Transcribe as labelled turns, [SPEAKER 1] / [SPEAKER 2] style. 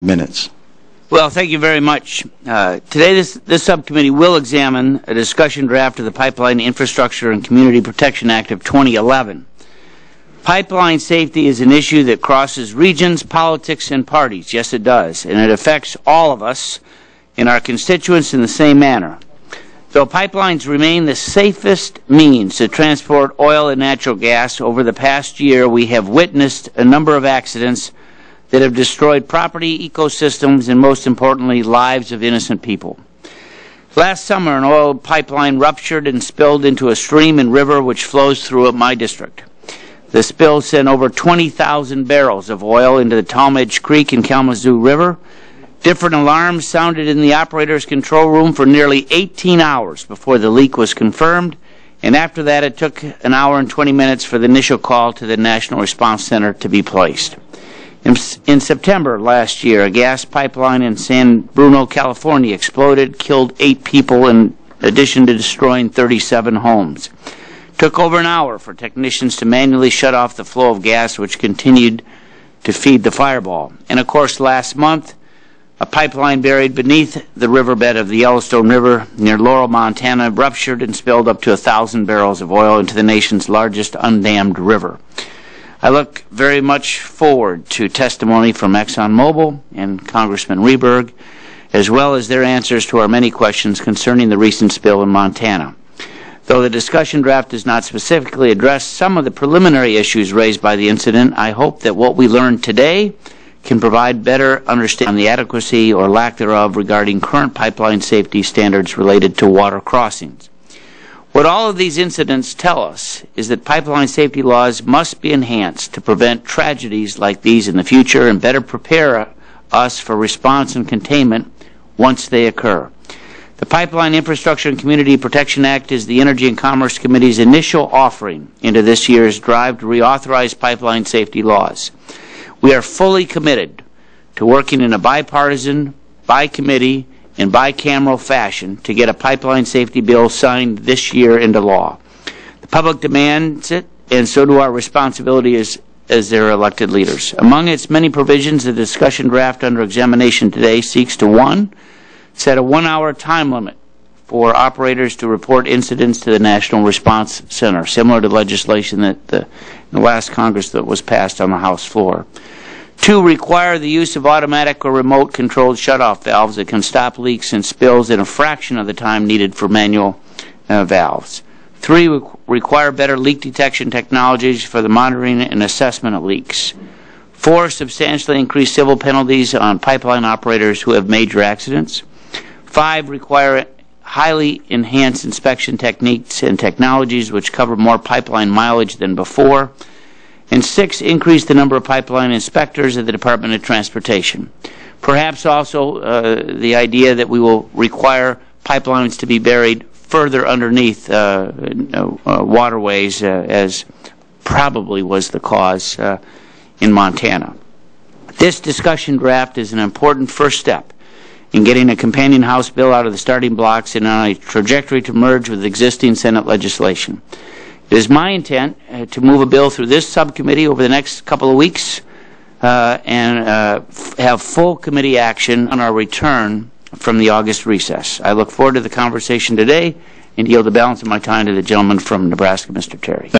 [SPEAKER 1] minutes.
[SPEAKER 2] Well, thank you very much. Today, this subcommittee will examine a discussion draft of the Pipeline Infrastructure and Community Protection Act of 2011. Pipeline safety is an issue that crosses regions, politics, and parties. Yes, it does. And it affects all of us and our constituents in the same manner. Though pipelines remain the safest means to transport oil and natural gas, over the past year we have witnessed a number of accidents that have destroyed property, ecosystems, and most importantly, lives of innocent people. Last summer, an oil pipeline ruptured and spilled into a stream and river which flows through my district. The spill sent over 20,000 barrels of oil into the Talmadge Creek and Kalamazoo River. Different alarms sounded in the operator's control room for nearly 18 hours before the leak was confirmed, and after that it took an hour and 20 minutes for the initial call to the National Response Center to be placed. In September last year, a gas pipeline in San Bruno, California exploded, killed 8 people in addition to destroying 37 homes. It took over an hour for technicians to manually shut off the flow of gas which continued to feed the fireball. And of course, last month, a pipeline buried beneath the riverbed of the Yellowstone River near Laurel, Montana, ruptured and spilled up to 1,000 barrels of oil into the nation's largest undammed river. I look very much forward to testimony from ExxonMobil and Congressman Rehberg, as well as their answers to our many questions concerning the recent spill in Montana. Though the discussion draft does not specifically address some of the preliminary issues raised by the incident, I hope that what we learned today can provide better understanding on the adequacy or lack thereof regarding current pipeline safety standards related to water crossings. What all of these incidents tell us is that pipeline safety laws must be enhanced to prevent tragedies like these in the future and better prepare us for response and containment once they occur. The Pipeline Infrastructure and Community Protection Act is the Energy and Commerce Committee's initial offering into this year's drive to reauthorize pipeline safety laws. We are fully committed to working in a bipartisan, by-committee, and bicameral fashion to get a pipeline safety bill signed this year into law. The public demands it, and so do our responsibility as their elected leaders. Among its many provisions, the discussion draft under examination today seeks to, 1, set a 1-hour time limit for operators to report incidents to the National Response Center, similar to legislation that in the last Congress that was passed on the House floor. 2, require the use of automatic or remote-controlled shutoff valves that can stop leaks and spills in a fraction of the time needed for manual valves. 3, require better leak detection technologies for the monitoring and assessment of leaks. 4, substantially increase civil penalties on pipeline operators who have major accidents. 5, require highly enhanced inspection techniques and technologies which cover more pipeline mileage than before. And 6, increase the number of pipeline inspectors at the Department of Transportation. Perhaps also the idea that we will require pipelines to be buried further underneath waterways, as probably was the cause in Montana. This discussion draft is an important first step in getting a companion House bill out of the starting blocks and on a trajectory to merge with existing Senate legislation. It is my intent to move a bill through this subcommittee over the next couple of weeks and have full committee action on our return from the August recess. I look forward to the conversation today and yield the balance of my time to the gentleman from Nebraska, Mr. Terry.